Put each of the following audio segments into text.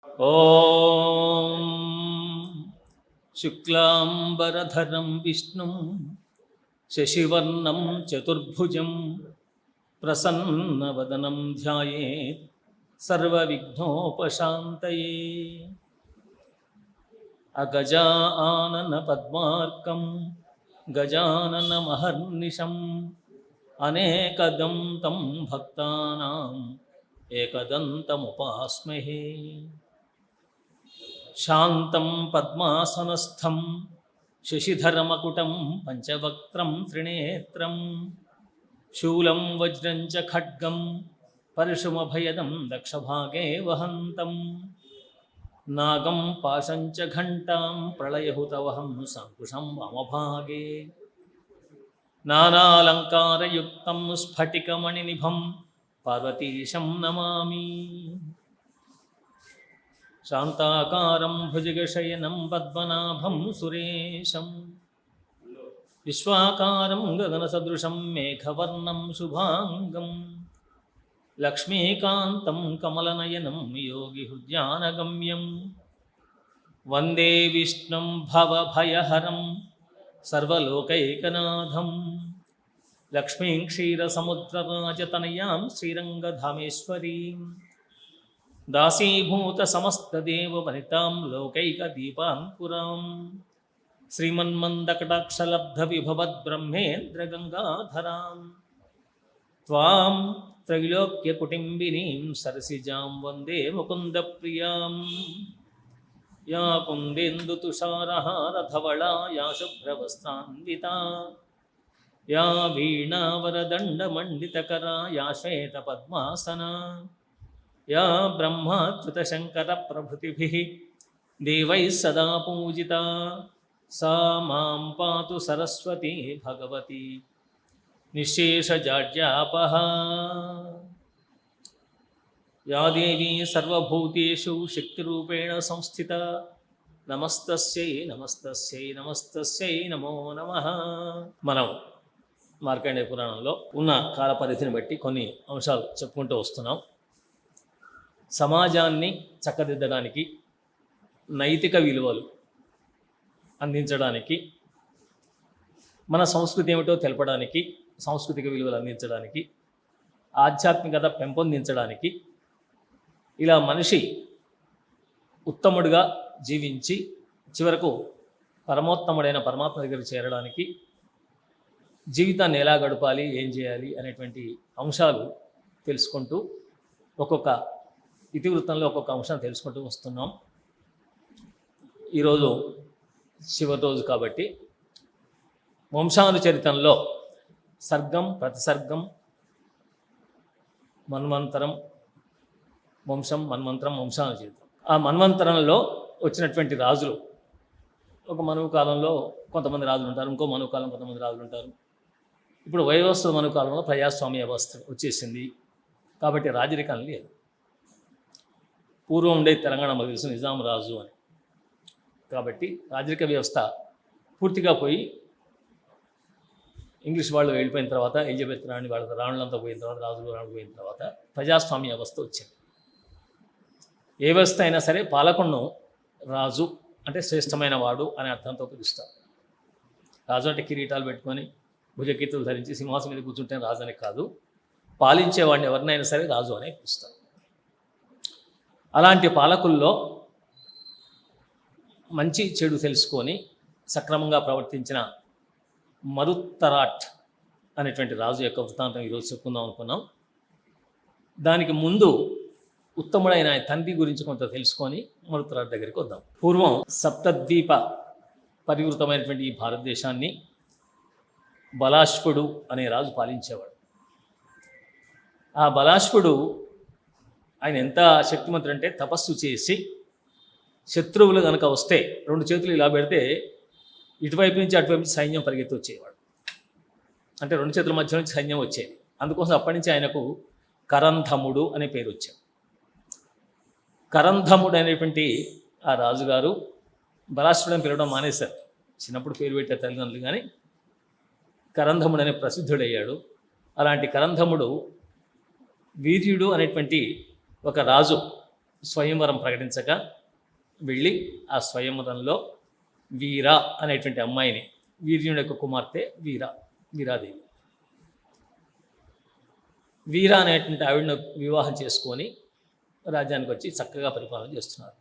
ఓం శుక్లాంబరధరం విష్ణుం శశివర్ణం చతుర్భుజం ప్రసన్నవదనం ధ్యాయేత్ సర్వవిఘ్నోపశాంతయే. అగజానన పద్మార్కం గజాననమహర్నిశం అనేకదం తం భక్తానాం ఏకదంతముపాస్మహే. శాంతం పద్మాసనస్థం శశిధరమకుటం పంచవక్త్రం త్రినేత్రం శూలం వజ్రం చ ఖడ్గం పరశుమభయదం దక్షభాగే వహంతం నాగం పాశం చ ఘంటాం ప్రళయహుతవహం సంకుశం వామభాగే. నానాలంకారయుక్తం స్ఫటికమణినిభం పార్వతీశం నమామి. శాంతాకారం భుజగశయనం పద్మనాభం సురేశం విశ్వాకారం గగనసదృశం మేఘవర్ణం శుభాంగం లక్ష్మీకాంతం కమలనయనం యోగిహృద్యానగమ్యం వందే విష్ణుం భవభయహరం సర్వలోకైకనాథం లక్ష్మీం క్షీరసముద్రరాజతనయాం శ్రీరంగధామేశ్వరీం దాసీభూతసమస్తదేవవనితాం లోకైకదీపాంకురాం శ్రీమన్మందకటాక్షలబ్ధవిభవద్బ్రహ్మేంద్రగంగాధరాం త్వాం త్రైలోక్యకుటుంబినీం సరసిజాం వందే ముకుందప్రియాం. యా కుందేందుతుషారహారధవళా యా శుభ్రవస్త్రాన్వితా యా వీణావరదండమండితకరా యా శ్వేతపద్మాసనా యా బ్రహ్మాచ్యుతశంకరప్రభృతిభిः దేవైः సదా పూజితా సా మాం పాతు సరస్వతీ భగవతి నిశ్శేషజాడ్యాపహ. యా దేవీ సర్వభూతేషు శక్తిరూపేణ సంస్థితా నమస్తస్యై నమస్తస్యై నమస్తస్యై నమో నమః. మనం మార్కండేయ పురాణంలో ఉన్న కాలపరిధిని బట్టి కొన్ని అంశాలు చెప్పుకుంటూ వస్తున్నాం. సమాజాన్ని చక్కదిద్దడానికి, నైతిక విలువలు అందించడానికి, మన సంస్కృతి ఏమిటో తెలపడానికి, సాంస్కృతిక విలువలు అందించడానికి, ఆధ్యాత్మికత పెంపొందించడానికి, ఇలా మనిషి ఉత్తముడిగా జీవించి చివరకు పరమోత్తముడైన పరమాత్మ దగ్గరికి చేరడానికి జీవితాన్ని ఎలా గడపాలి, ఏం చేయాలి అనేటువంటి అంశాలు తెలుసుకుంటూ ఒక్కొక్క ఇతివృత్తంలో ఒక్కొక్క అంశం తెలుసుకుంటూ వస్తున్నాం. ఈరోజు చివరి రోజు కాబట్టి వంశానుచరితంలో సర్గం, ప్రతిసర్గం, మన్వంతరం, వంశం, మన్వంతరం, వంశానుచరితం. ఆ మన్వంతరంలో వచ్చినటువంటి రాజులు, ఒక మనువు కాలంలో కొంతమంది రాజులు ఉంటారు, ఇంకో మనువు కాలం కొంతమంది రాజులు ఉంటారు. ఇప్పుడు వైవస్వత మనువు కాలంలో ప్రజాస్వామ్య వ్యవస్థ వచ్చేసింది కాబట్టి రాజరికం లేదు. పూర్వం ఉండే తెలంగాణ మాకు తెలుసు నిజాం రాజు అని. కాబట్టి రాజరిక వ్యవస్థ పూర్తిగా పోయి ఇంగ్లీష్ వాళ్ళు వెళ్ళిపోయిన తర్వాత, ఎలిజబెత్ రాణి వాళ్ళ రాణులంతా పోయిన తర్వాత, రాజులు రాణులు పోయిన తర్వాత ప్రజాస్వామ్య వ్యవస్థ వచ్చింది. ఏ వ్యవస్థ అయినా సరే పాలకుడును రాజు అంటే శ్రేష్టమైన వాడు అనే అర్థంతో పిలుస్తారు. రాజు అంటే కిరీటాలు పెట్టుకొని భుజకీర్తులు ధరించి సింహాసనం మీద కూర్చుంటే రాజు అని కాదు, పాలించేవాడిని ఎవరినైనా సరే రాజు అనే పిలుస్తారు. అలాంటి పాలకుల్లో మంచి చెడు తెలుసుకొని సక్రమంగా ప్రవర్తించిన మరుత్తరాట్ అనేటువంటి రాజు యొక్క వృత్తాంతం ఈరోజు చెప్పుకుందాం అనుకున్నాం. దానికి ముందు ఉత్తముడైన ఆయన తండ్రి గురించి కొంత తెలుసుకొని మరుత్తరాట్ దగ్గరికి వద్దాం. పూర్వం సప్తద్వీప పరివృతమైనటువంటి ఈ భారతదేశాన్ని బలాశ్వుడు అనే రాజు పాలించేవాడు. ఆ బలాశ్వుడు ఆయన ఎంత శక్తిమంతుడు అంటే తపస్సు చేసి శత్రువులు కనుక వస్తే రెండు చేతులు ఇలా పెడితే ఇటువైపు నుంచి అటువైపు నుంచి సైన్యం పరిగెత్తి వచ్చేవాడు. అంటే రెండు చేతుల మధ్య నుంచి సైన్యం వచ్చేది. అందుకోసం అప్పటి నుంచి ఆయనకు కరంధముడు అనే పేరు వచ్చాడు. కరంధముడు అనేటువంటి ఆ రాజుగారు బలాశ్వుడని పిలవడం మానేశారు. చిన్నప్పుడు పేరు పెట్టే తల్లిదండ్రులు కానీ కరంధముడు అనే ప్రసిద్ధుడయ్యాడు. అలాంటి కరంధముడు వీర్యుడు అనేటువంటి ఒక రాజు స్వయంవరం ప్రకటించగా వెళ్ళి ఆ స్వయంవరంలో వీర అనేటువంటి అమ్మాయిని, వీర్యుని యొక్క కుమార్తె వీరాదేవి, వీర అనేటువంటి ఆవిడను వివాహం చేసుకొని రాజ్యానికి వచ్చి చక్కగా పరిపాలన చేస్తున్నారు.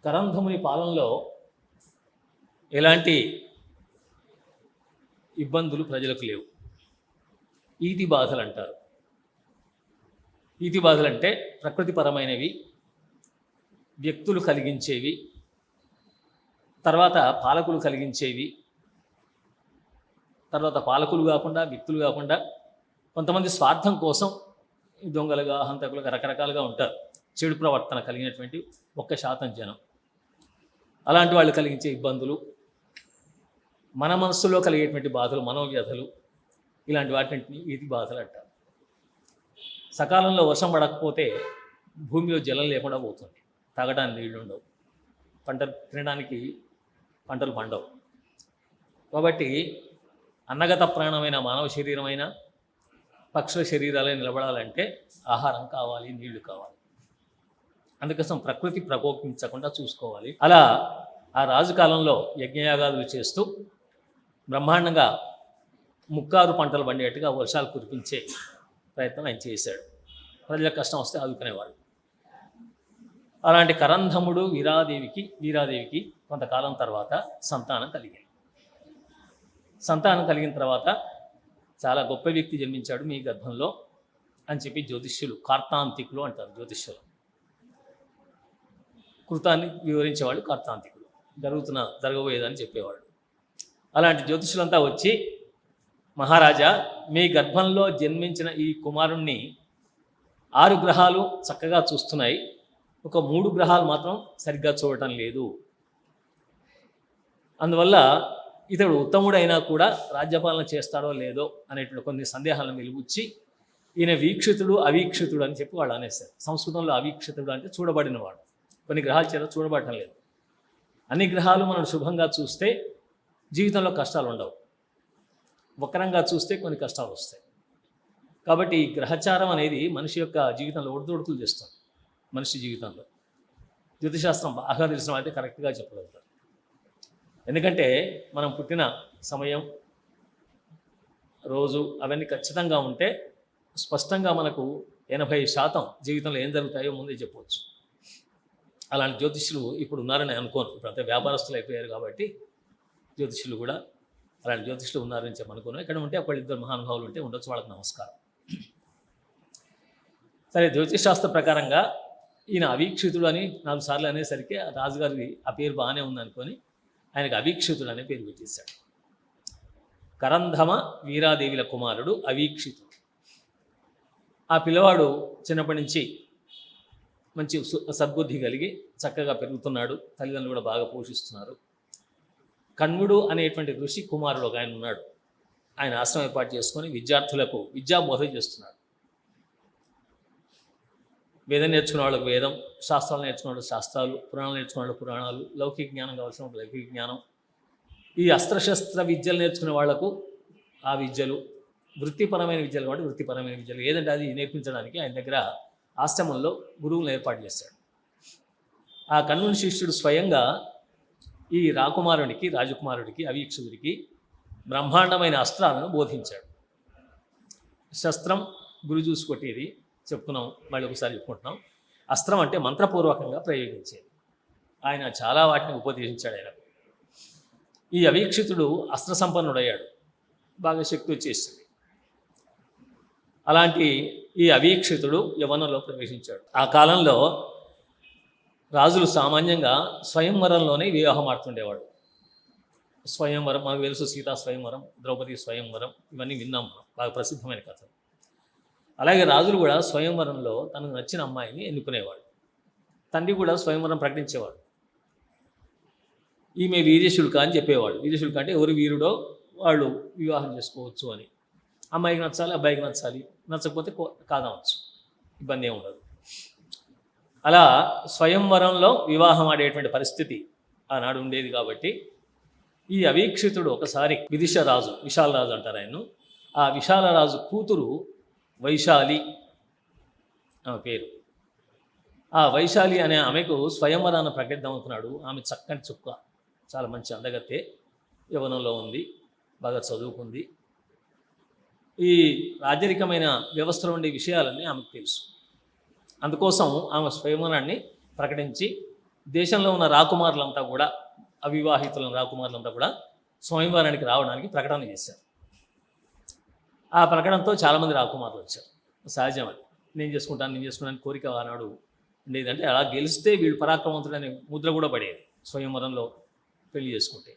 కరంధముని పాలనలో ఎలాంటి ఇబ్బందులు ప్రజలకు లేవు. ఈతి బాధలు అంటారు. ఈతి బాధలు అంటే ప్రకృతిపరమైనవి, వ్యక్తులు కలిగించేవి, తర్వాత పాలకులు కలిగించేవి, తర్వాత పాలకులు కాకుండా వ్యక్తులు కాకుండా కొంతమంది స్వార్థం కోసం దొంగలుగా, హంతకులుగా రకరకాలుగా ఉంటారు. చెడు ప్రవర్తన కలిగినటువంటి 1% జనం. అలాంటి వాళ్ళు కలిగించే ఇబ్బందులు, మన మనస్సులో కలిగేటువంటి బాధలు, మనోవ్యధలు, ఇలాంటి వాటిని ఈతి బాధలు అంటారు. సకాలంలో వర్షం పడకపోతే భూమిలో జలం లేకుండా పోతుంది, తాగడానికి నీళ్లు ఉండవు, తినడానికి పంటలు పండవు. కాబట్టి అన్నగత ప్రాణమైన మానవ శరీరమైన పక్షుల శరీరాలే నిలబడాలంటే ఆహారం కావాలి, నీళ్లు కావాలి. అందుకోసం ప్రకృతి ప్రకోపించకుండా చూసుకోవాలి. అలా ఆ రాజు కాలంలో యజ్ఞయాగాదులు చేస్తూ బ్రహ్మాండంగా 3 పంటలు పండేట్టుగా వర్షాలు కురిపించే ప్రయత్నం ఆయన చేశాడు. ప్రజలకు కష్టం వస్తే ఆదుకునేవాడు. అలాంటి కరంధముడు వీరాదేవికి కొంతకాలం తర్వాత సంతానం కలిగింది. సంతానం కలిగిన తర్వాత చాలా గొప్ప వ్యక్తి జన్మించాడు మీ గర్భంలో అని చెప్పి జ్యోతిష్యులు, కార్తాంతికులు అంటారు జ్యోతిష్యులు. కృతాన్ని వివరించేవాళ్ళు కార్తాంతికులు, జరగబోయేదని చెప్పేవాళ్ళు. అలాంటి జ్యోతిష్యులంతా వచ్చి, మహారాజా, మీ గర్భంలో జన్మించిన ఈ కుమారుణ్ణి 6 గ్రహాలు చక్కగా చూస్తున్నాయి, ఒక 3 గ్రహాలు మాత్రం సరిగ్గా చూడటం లేదు. అందువల్ల ఇతడు ఉత్తముడైనా కూడా రాజ్యపాలన చేస్తాడో లేదో అనేటువంటి కొన్ని సందేహాలను వెలుగుచ్చి, ఈయన వీక్షితుడు అవీక్షితుడు అని చెప్పి వాళ్ళు అనేస్తారు. సంస్కృతంలో అవీక్షితుడు అంటే చూడబడినవాడు. కొన్ని గ్రహాల చేత చూడబడటం లేదు. అన్ని గ్రహాలు మనం శుభంగా చూస్తే జీవితంలో కష్టాలు ఉండవు, వక్రంగా చూస్తే కొన్ని కష్టాలు వస్తాయి. కాబట్టి ఈ గ్రహచారం అనేది మనిషి యొక్క జీవితంలో ఒడిదొడుకులు చేస్తుంది. మనిషి జీవితంలో జ్యోతిశాస్త్రం బాగా తెలిసిన అయితే కరెక్ట్గా చెప్పగలుగుతారు. ఎందుకంటే మనం పుట్టిన సమయం, రోజు అవన్నీ ఖచ్చితంగా ఉంటే స్పష్టంగా మనకు 80% జీవితంలో ఏం జరుగుతాయో ముందే చెప్పవచ్చు. అలాంటి జ్యోతిష్యులు ఇప్పుడు ఉన్నారని అనుకోను. ఇప్పుడు అంతా వ్యాపారస్తులు అయిపోయారు కాబట్టి జ్యోతిష్యులు కూడా అలాంటి జ్యోతిష్యులు ఉన్నారని చెప్పి అనుకోను. ఎక్కడ ఉంటే అక్కడ 2 మహానుభావులు ఉంటే ఉండొచ్చు, వాళ్ళకి నమస్కారం. సరే, జ్యోతిషాస్త్ర ప్రకారంగా ఈయన అవీక్షితుడు అని 4 సార్లు అనేసరికి రాజుగారి ఆ పేరు బాగానే ఉందనుకొని ఆయనకు అవీక్షితుడు అనే పేరు పెట్టేశాడు. కరంధమ వీరాదేవిల కుమారుడు అవీక్షితుడు. ఆ పిల్లవాడు చిన్నప్పటి నుంచి మంచి సద్బుద్ధి కలిగి చక్కగా పెరుగుతున్నాడు. తల్లిదండ్రులు కూడా బాగా పోషిస్తున్నారు. కణ్వుడు అనేటువంటి ఋషి కుమారుడు ఒక ఆయన ఉన్నాడు. ఆయన ఆశ్రమం ఏర్పాటు చేసుకొని విద్యార్థులకు విద్యాబోధ చేస్తున్నాడు. వేదం నేర్చుకున్న వాళ్ళకు వేదం, శాస్త్రాలు నేర్చుకున్న వాళ్ళకి శాస్త్రాలు, పురాణాలు నేర్చుకున్న వాళ్ళకి పురాణాలు, లౌకిక జ్ఞానం కావాల్సిన లౌకిక జ్ఞానం, ఈ అస్త్రశస్త్ర విద్యలు నేర్చుకునే వాళ్లకు ఆ విద్యలు, వృత్తిపరమైన విద్యలు కాబట్టి వృత్తిపరమైన విద్యలు ఏదంటే అది నేర్పించడానికి ఆయన దగ్గర ఆశ్రమంలో గురువులను ఏర్పాటు చేశాడు. ఆ కణ్వుని శిష్యుడు స్వయంగా ఈ రాజకుమారుడికి అవీక్షుడికి బ్రహ్మాండమైన అస్త్రాలను బోధించాడు. శస్త్రం గురి చూసి కొట్టేది చెప్పుకున్నాం, మళ్ళీ ఒకసారి చెప్పుకుంటున్నాం. అస్త్రం అంటే మంత్రపూర్వకంగా ప్రయోగించేది. ఆయన చాలా వాటిని ఉపదేశించాడు. ఆయన ఈ అవీక్షితుడు అస్త్ర సంపన్నుడయ్యాడు, బాగా శక్తి వచ్చేసింది. అలాంటి ఈ అవీక్షితుడు యవ్వనంలో ప్రవేశించాడు. ఆ కాలంలో రాజులు సామాన్యంగా స్వయంవరంలోనే వివాహం ఆడుతుండేవాడు. స్వయంవరం మనకు తెలుసు, సీతా స్వయంవరం, ద్రౌపది స్వయంవరం, ఇవన్నీ విన్నాం మనం, బాగా ప్రసిద్ధమైన కథ. అలాగే రాజులు కూడా స్వయంవరంలో తనకు నచ్చిన అమ్మాయిని ఎన్నుకునేవాడు. తండ్రి కూడా స్వయంవరం ప్రకటించేవాడు. ఈమె వీర్యశుల్క అని చెప్పేవాడు. వీర్యశుల్క అంటే ఎవరు వీరుడో వాళ్ళు వివాహం చేసుకోవచ్చు అని. అమ్మాయికి నచ్చాలి, అబ్బాయికి నచ్చాలి, నచ్చకపోతే కాదవచ్చు, ఇబ్బంది ఏమి ఉండదు. అలా స్వయంవరంలో వివాహం ఆడేటువంటి పరిస్థితి ఆనాడు ఉండేది. కాబట్టి ఈ అవీక్షితుడు ఒకసారి విశాల రాజు అంటారు ఆయన్ను. ఆ విశాలరాజు కూతురు వైశాలి ఆమె పేరు. ఆ వైశాలి అనే ఆమెకు స్వయంవరాన్ని ప్రకటిద్దాం అనుకున్నాడు. ఆమె చక్కని చుక్క, చాలా మంచి అందగత్తే, యవ్వనంలో ఉంది, బాగా చదువుకుంది. ఈ రాజరికమైన వ్యవస్థలో ఉండే విషయాలన్నీ ఆమెకు తెలుసు. అందుకోసం ఆమె స్వయంవరాన్ని ప్రకటించి దేశంలో ఉన్న రాకుమారులంతా కూడా, అవివాహితుల రాకుమారులంతా కూడా స్వయంవరానికి రావడానికి ప్రకటన చేశారు. ఆ ప్రకటనతో చాలామంది రాకుమారులు వచ్చారు. సహజం అది. నేను చేసుకుంటాను కోరిక ఆనాడు ఉండేదంటే అలా గెలిస్తే వీళ్ళు పరాక్రమవంతుడనే ముద్ర కూడా పడేది స్వయంవరంలో పెళ్లి చేసుకుంటే.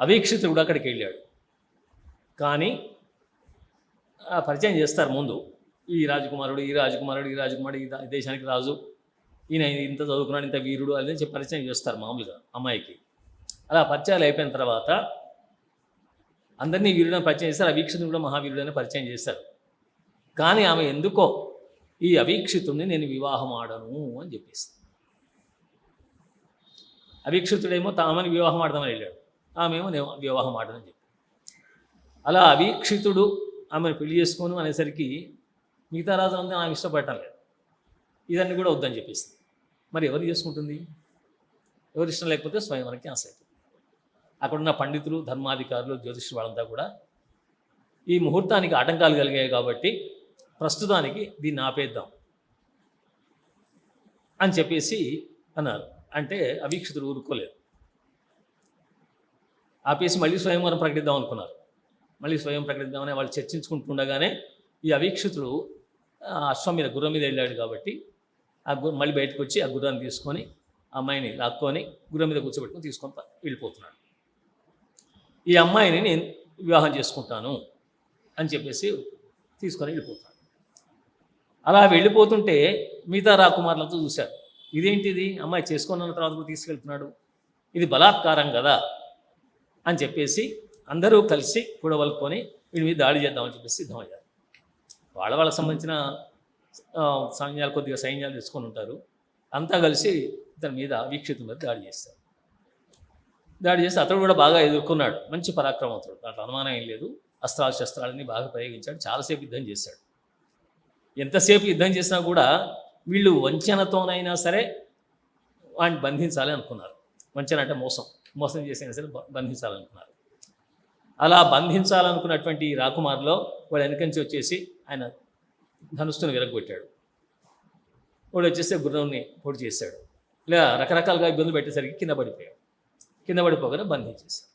అవీక్షితుడు కూడా అక్కడికి వెళ్ళాడు. కానీ పరిచయం చేస్తారు ముందు, ఈ రాజకుమారుడు ఈ దేశానికి రాజు, ఈయన ఇంత చదువుకున్నాడు, ఇంత వీరుడు అని చెప్పి పరిచయం చేస్తారు మామూలుగా అమ్మాయికి. అలా పరిచయాలు అయిపోయిన తర్వాత అందరినీ వీరుడని పరిచయం చేస్తారు, అవీక్షితుడు కూడా మహావీరుడని పరిచయం చేస్తారు. కానీ ఆమె ఎందుకో ఈ అవీక్షితుడిని నేను వివాహం ఆడను అని చెప్పేసి, అవీక్షితుడేమో తామని వివాహం ఆడదామని వెళ్ళాడు, ఆమెమో నేను వివాహం ఆడనని చెప్పి. అలా అవీక్షితుడు ఆమెను పెళ్లి చేసుకోను అనేసరికి మిగతా రాజులంతా ఆమె ఇష్టపడటం లేదు, ఇదన్నీ కూడా వద్దని చెప్పేసి. మరి ఎవరు చేసుకుంటుంది? ఎవరు ఇష్టం లేకపోతే స్వయంవరానికి ఆశ అవుతుంది. అక్కడున్న పండితులు, ధర్మాధికారులు, జ్యోతిష్యులు వాళ్ళంతా కూడా ఈ ముహూర్తానికి ఆటంకాలు కలిగాయి కాబట్టి ప్రస్తుతానికి దీన్ని ఆపేద్దాం అని చెప్పేసి అన్నారు. అంటే అవీక్షితుడు ఊరుకోలేదు, ఆపేసి మళ్ళీ స్వయంవరం ప్రకటిద్దాం అనుకున్నారు. మళ్ళీ స్వయం ప్రకటిద్దామని వాళ్ళు చర్చించుకుంటుండగానే ఈ అవీక్షితుడు అశ్వం మీద, గుర్రం మీద వెళ్ళాడు కాబట్టి మళ్ళీ బయటకు వచ్చి ఆ గుర్రాన్ని తీసుకొని అమ్మాయిని లాక్కొని గుర్రం మీద కూర్చోబెట్టుకొని తీసుకొని వెళ్ళిపోతున్నాడు. ఈ అమ్మాయిని నేను వివాహం చేసుకుంటాను అని చెప్పేసి తీసుకొని వెళ్ళిపోతాడు. అలా వెళ్ళిపోతుంటే మిగతా రాకుమారులతో చూశారు, ఇదేంటిది, అమ్మాయి చేసుకున్న తర్వాత కూడా తీసుకెళ్తున్నాడు, ఇది బలాత్కారం కదా అని చెప్పేసి అందరూ కలిసి కూడవలుకొని వీడి మీద దాడి చేద్దామని చెప్పేసి సిద్ధమయ్యారు. వాళ్ళకి సంబంధించిన సైన్యాలు తెచ్చుకొని ఉంటారు. అంతా కలిసి ఇతని మీద వీక్షితుల మీద దాడి చేస్తారు. దాడి చేసి అతడు కూడా బాగా ఎదుర్కొన్నాడు, మంచి పరాక్రమవంతుడు, దాంట్లో అనుమానం ఏం లేదు. అస్త్రాలు శస్త్రాలన్నీ బాగా ప్రయోగించాడు, చాలాసేపు యుద్ధం చేశాడు. ఎంతసేపు యుద్ధం చేసినా కూడా వీళ్ళు వంచనతోనైనా సరే వాడిని బంధించాలి అనుకున్నారు. వంచన అంటే మోసం చేసైనా సరే బంధించాలనుకున్నారు. అలా బంధించాలనుకున్నటువంటి రాకుమారులో వాడు వెనకంచి వచ్చేసి ఆయన ధనుస్సును విరగొట్టాడు. వాడు వచ్చేస్తే గుర్రాన్ని పొడి చేశాడు. ఇలా రకరకాలుగా ఇబ్బందులు పెట్టేసరికి కింద పడిపోయాడు. కింద పడిపోగానే బంధించేశాడు.